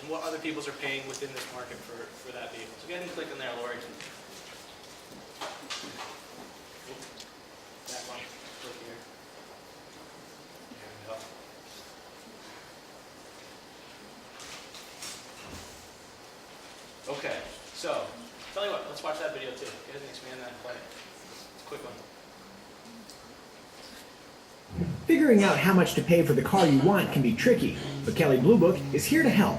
what other people are paying within this market for that vehicle. So go ahead and click on there, Lori. That one, click here. There we go. Okay, so tell you what, let's watch that video too. Go ahead and expand that and play it. It's a quick one. Figuring out how much to pay for the car you want can be tricky, but Kelley Blue Book is here to help.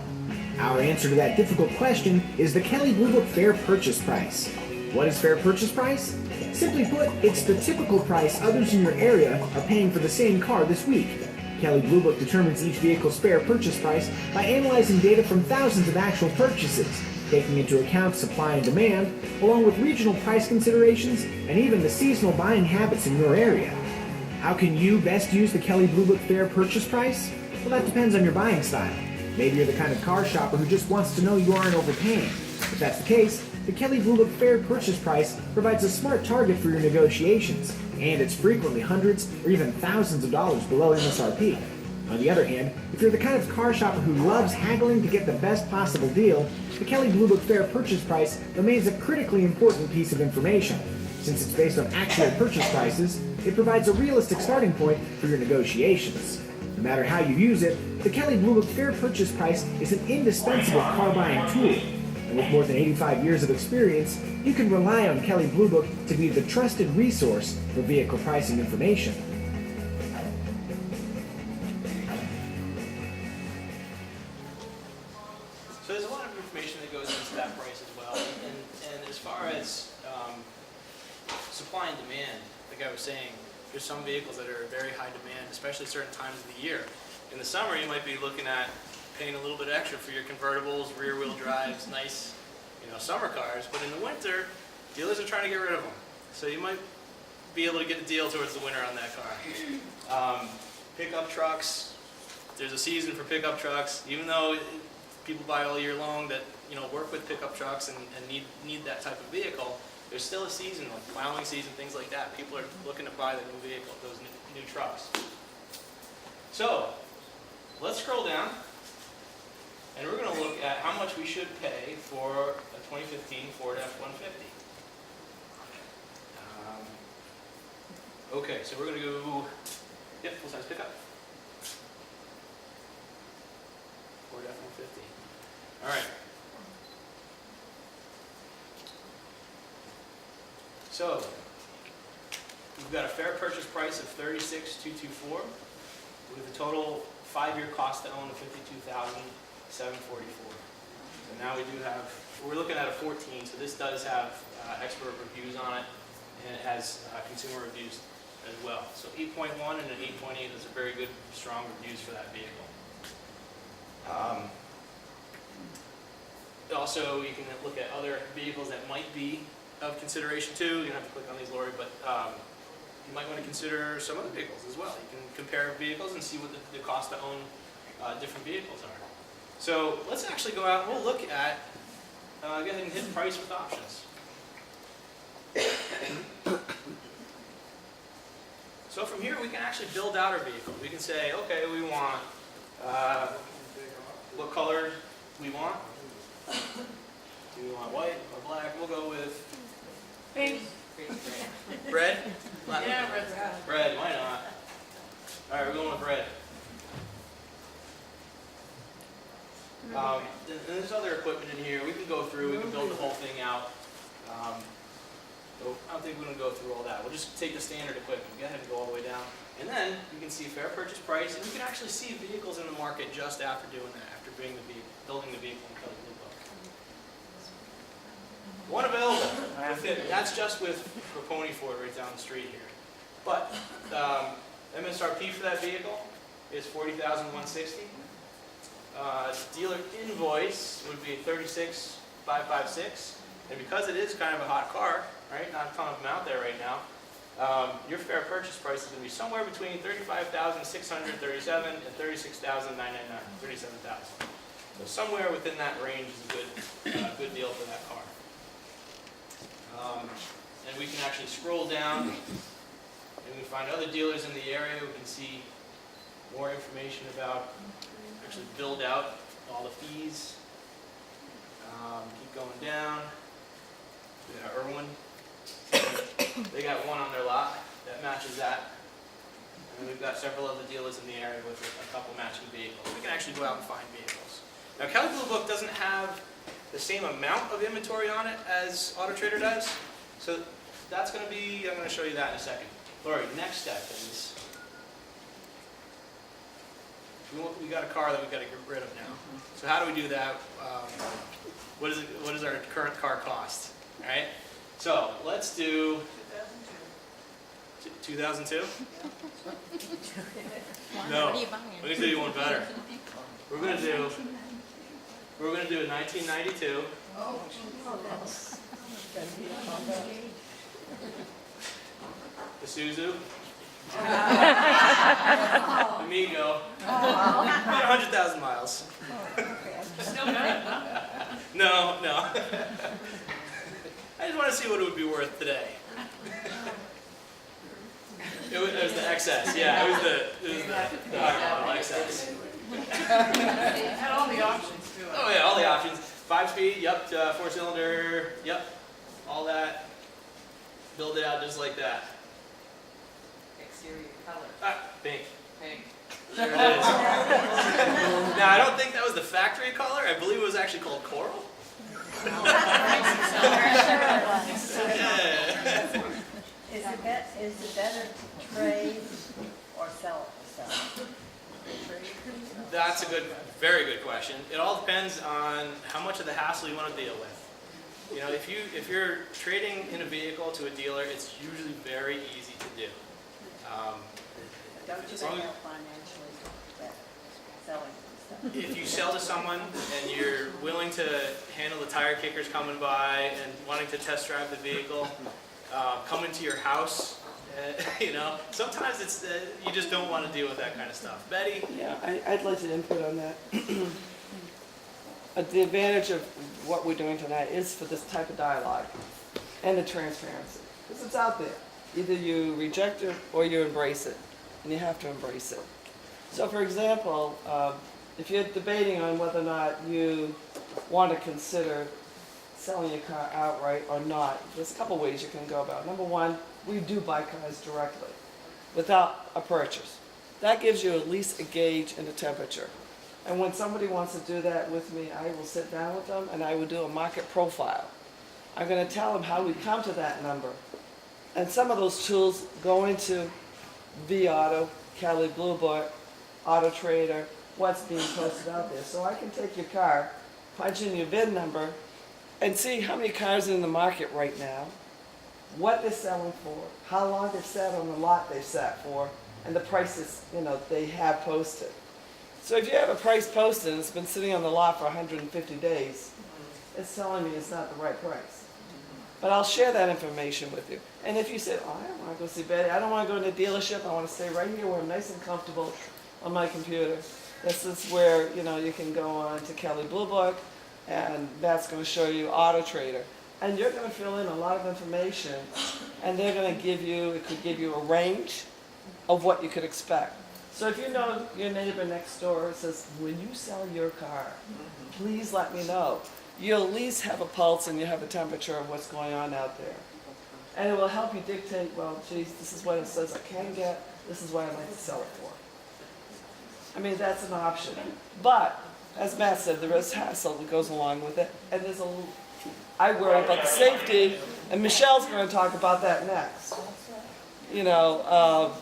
Our answer to that difficult question is the Kelley Blue Book Fair Purchase Price. What is fair purchase price? Simply put, it's the typical price others in your area are paying for the same car this week. Kelley Blue Book determines each vehicle's fair purchase price by analyzing data from thousands of actual purchases, taking into account supply and demand, along with regional price considerations and even the seasonal buying habits in your area. How can you best use the Kelley Blue Book Fair Purchase Price? Well, that depends on your buying style. Maybe you're the kind of car shopper who just wants to know you aren't overpaying. If that's the case, the Kelley Blue Book Fair Purchase Price provides a smart target for your negotiations, and it's frequently hundreds or even thousands of dollars below MSRP. On the other hand, if you're the kind of car shopper who loves haggling to get the best possible deal, the Kelley Blue Book Fair Purchase Price remains a critically important piece of information. Since it's based on actual purchase prices, it provides a realistic starting point for your negotiations. No matter how you use it, the Kelley Blue Book Fair Purchase Price is an indispensable car buying tool. And with more than 85 years of experience, you can rely on Kelley Blue Book to be the trusted resource for vehicle pricing information. So there's a lot of information that goes into that price as well. And as far as supply and demand, like I was saying, there's some vehicles that are very high demand, especially certain times of the year. In the summer, you might be looking at paying a little bit extra for your convertibles, rear-wheel drives, nice, summer cars. But in the winter, dealers are trying to get rid of them. So you might be able to get a deal towards the winter on that car. Pickup trucks, there's a season for pickup trucks. Even though people buy all year long that work with pickup trucks and need that type of vehicle, there's still a season, like plowing season, things like that. People are looking to buy the new vehicle, those new trucks. So, let's scroll down, and we're going to look at how much we should pay for a 2015 Ford F-150. Okay, so we're going to go, full-size pickup. Ford F-150. All right. So, we've got a fair purchase price of $36,224 with a total 5-year cost to own of $52,744. So now we do have, we're looking at a 14, so this does have expert reviews on it, and it has consumer reviews as well. So 8.1 and an 8.8 is a very good, strong reviews for that vehicle. Also, you can look at other vehicles that might be of consideration too. You don't have to click on these, Lori, but you might want to consider some other vehicles as well. You can compare vehicles and see what the cost to own different vehicles are. So let's actually go out and we'll look at, go ahead and hit price with options. So from here we can actually build out our vehicle. We can say, okay, we want, what color we want. Do we want white or black? We'll go with Pink. red? Yeah, red. Red, why not? Alright, we're going with red. And there's other equipment in here. We can go through, we can build the whole thing out. So I don't think we're going to go through all that. We'll just take the standard equipment, go ahead and go all the way down. And then you can see fair purchase price, and you can actually see vehicles in the market just after doing that, after building the vehicle in Kelley Blue Book. One available. That's just with Pony Ford right down the street here. But MSRP for that vehicle is $40,160. Dealer invoice would be $36,556. And because it is kind of a hot car, right, not a ton of them out there right now, your fair purchase price is going to be somewhere between $35,637 and $36,999, $37,000. So somewhere within that range is a good deal for that car. And we can actually scroll down and we can find other dealers in the area. We can see more information about actually build out all the fees. Keep going down. We got Irwin. They got one on their lot that matches that. And we've got several other dealers in the area with a couple matching vehicles. We can actually go out and find vehicles. Now, Kelley Blue Book doesn't have the same amount of inventory on it as AutoTrader does. So that's going to be, I'm going to show you that in a second. Lori, next step is, we got a car that we've got to get rid of now. So how do we do that? What is our current car cost? All right. So let's do 2002. No, What are you buying? let me do you one better. We're gonna do a 1992. Isuzu. Amigo. About 100,000 miles. No. I just want to see what it would be worth today. It was the XS, yeah. It was the higher model XS. And all the options too. Oh yeah, all the options. 5-speed, yep. 4-cylinder, yep. All that. Build it out just like that. Exterior color. Pink. Pink. There it is. Now I don't think that was the factory color. I believe it was actually called coral. Yeah. Is it better to trade or sell it? That's a very good question. It all depends on how much of the hassle you want to deal with. You know, if you're trading in a vehicle to a dealer, it's usually very easy to do. Don't you as think long as- they'll financially better selling stuff? If you sell to someone and you're willing to handle the tire kickers coming by and wanting to test drive the vehicle, come into your house, you know, sometimes it's you just don't want to deal with that kind of stuff. Betty? Yeah, I'd like to input on that. The advantage of what we're doing tonight is for this type of dialogue and the transparency. Because it's out there. Either you reject it or you embrace it. And you have to embrace it. So for example, if you're debating on whether or not you want to consider selling your car outright or not, there's a couple ways you can go about it. Number one, we do buy cars directly without a purchase. That gives you at least a gauge and a temperature. And when somebody wants to do that with me, I will sit down with them and I will do a market profile. I'm going to tell them how we come to that number. And some of those tools go into vAuto, Kelley Blue Book, AutoTrader, what's being posted out there. So I can take your car, punch in your VIN number, and see how many cars are in the market right now, what they're selling for, how long they've sat on the lot they've sat for, and the prices, you know, they have posted. So if you have a price posted and it's been sitting on the lot for 150 days, it's telling me it's not the right price. But I'll share that information with you. And if you say, oh, I don't want to go see Betty, I don't want to go to the dealership, I want to stay right here where I'm nice and comfortable on my computer. This is where, you know, you can go on to Kelley Blue Book, and that's going to show you AutoTrader. And you're going to fill in a lot of information, and they're going to give you, it could give you a range of what you could expect. So if you know your neighbor next door says, when you sell your car, please let me know. You'll at least have a pulse and you have a temperature of what's going on out there. And it will help you dictate, well, geez, this is what it says I can get, this is what I'd like to sell it for. I mean, that's an option. But, as Matt said, there is hassle that goes along with it. And there's I worry about the safety, and Michelle's going to talk about that next. You know,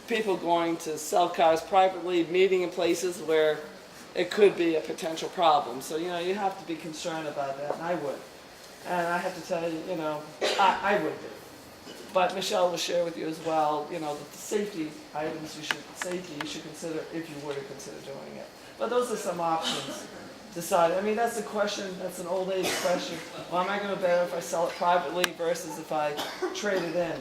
people going to sell cars privately, meeting in places where it could be a potential problem. So, you know, you have to be concerned about that, and I would. And I have to tell you, you know, I would do. But Michelle will share with you as well, you know, that the safety items you should consider if you were to consider doing it. But those are some options. Decide. I mean, that's a question, that's an old age question. Well, am I going to better if I sell it privately versus if I trade it in?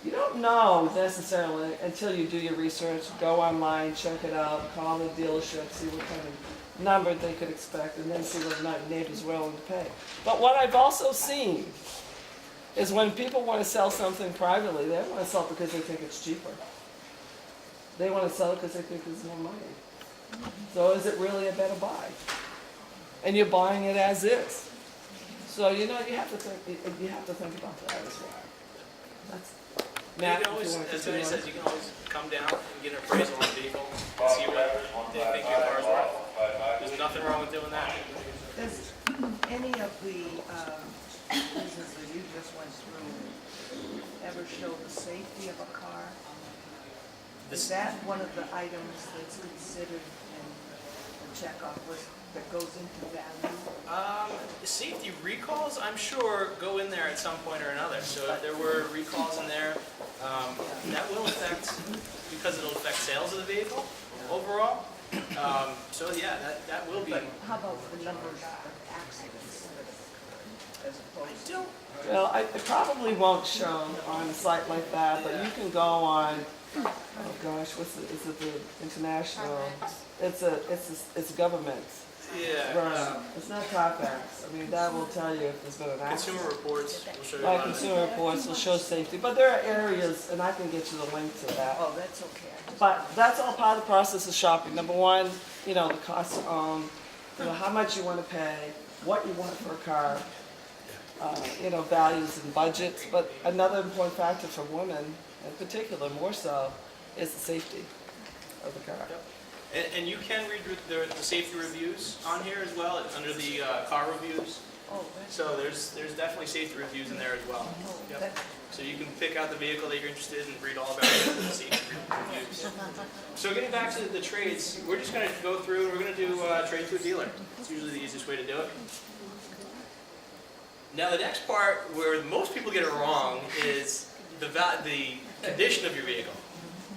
You don't know necessarily until you do your research, go online, check it out, call the dealership, see what kind of number they could expect, and then see whether or not your neighbor's willing to pay. But what I've also seen is when people want to sell something privately, they don't want to sell it because they think it's cheaper. They want to sell it because they think there's more money. So is it really a better buy? And you're buying it as is. So you know you have to think about that as well. That's You Matt, can if always, you want to as Tony continue on. says, you can always come down and get an appraisal on the vehicle and see what they think your car's worth. There's nothing wrong with doing that. Does any of the reasons that you just went through ever show the safety of a car? Is that one of the items that's considered in the checkoff list that goes into value? Safety recalls, I'm sure, go in there at some point or another. So if there were recalls in there, that will affect, because it'll affect sales of the vehicle overall. So yeah, that will be. But how about the numbers of accidents that have occurred as opposed to? Well, it probably won't show on a site like that, but you can go on. Oh gosh, is it the international? It's government. Yeah. Version. It's not Carfax. I mean, that will tell you if there's been an accident. Consumer reports will show you a Right, lot of consumer reports will show safety, but there are areas, and I can get you the link to that. Oh, that's okay. But that's all part of the process of shopping. Number one, the cost to own, how much you want to pay, what you want for a car, values and budgets. But another important factor for women, in particular, more so, is the safety of the car. Yep. And you can read the safety reviews on here as well, under the car reviews. Oh, that's. So there's definitely safety reviews in there as well. Yep. that- So you can pick out the vehicle that you're interested in and read all about it in the safety reviews. So getting back to the trades, we're just going to go through and we're going to do trade to a dealer. It's usually the easiest way to do it. Now the next part where most people get it wrong is the condition of your vehicle.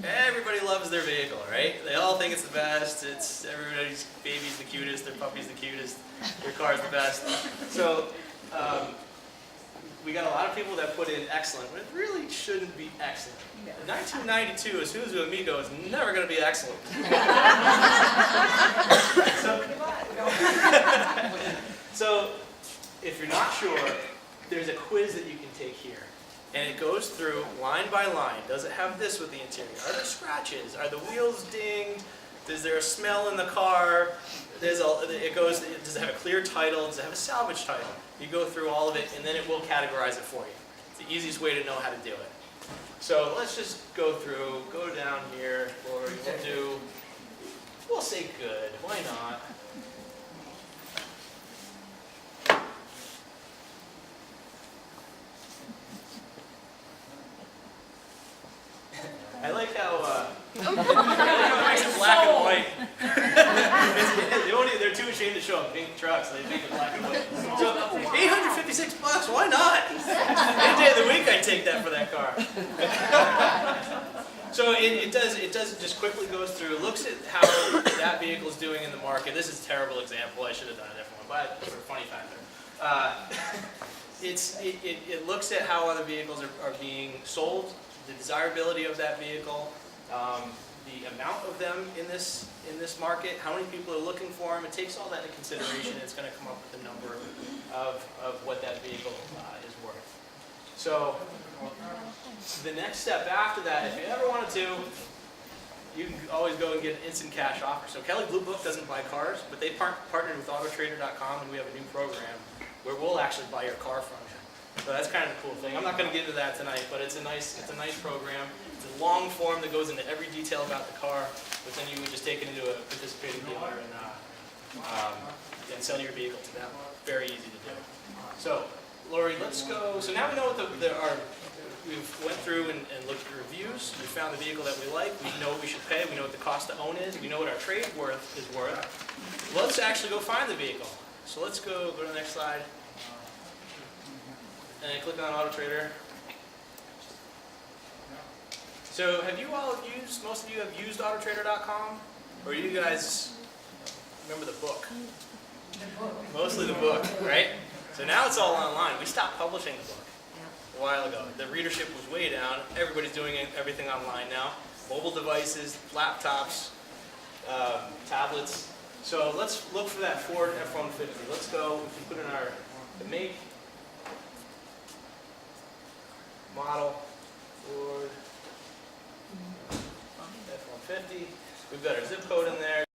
Everybody loves their vehicle, right? They all think it's the best. It's everybody's baby's the cutest, their puppy's the cutest, their car's the best. So we got a lot of people that put in excellent, but it really shouldn't be excellent. In 1992, Isuzu Amigo is never going to be excellent. So if you're not sure, there's a quiz that you can take here. And it goes through line by line. Does it have this with the interior? Are there scratches? Are the wheels dinged? Is there a smell in the car? Does it have a clear title? Does it have a salvage title? You go through all of it, and then it will categorize it for you. It's the easiest way to know how to do it. So let's just go through, go down here, or we'll say good. Why not? I like how it makes it black and white. They're too ashamed to show up pink trucks, so they make it black and white. So $856, why not? Any day of the week I'd take that for that car. So it just quickly goes through, looks at how that vehicle is doing in the market. This is a terrible example, I should have done a different one, but for a funny factor. It looks at how other vehicles are being sold, the desirability of that vehicle, the amount of them in this market, how many people are looking for them. It takes all that into consideration, and it's going to come up with a number of what that vehicle is worth. So the next step after that, if you ever wanted to, you can always go and get an instant cash offer. So Kelley Blue Book doesn't buy cars, but they partnered with AutoTrader.com, and we have a new program where we'll actually buy your car from you. So that's kind of a cool thing. I'm not going to get into that tonight, but it's a nice program. It's a long form that goes into every detail about the car, but then you would just take it into a participating dealer and sell your vehicle to them. Very easy to do. So, Lori, let's go. So now we know what we've went through and looked at the reviews. We found the vehicle that we like. We know what we should pay. We know what the cost to own is. We know what our trade is worth. Let's actually go find the vehicle. So let's go to the next slide. And click on AutoTrader. So have you all most of you have used AutoTrader.com? Or you guys remember the book? Mostly the book, right? So now it's all online. We stopped publishing the book a while ago. The readership was way down. Everybody's doing everything online now. Mobile devices, laptops, tablets. So let's look for that Ford F-150. Let's go, we can put in the make, model, Ford F-150. We've got our zip code in there.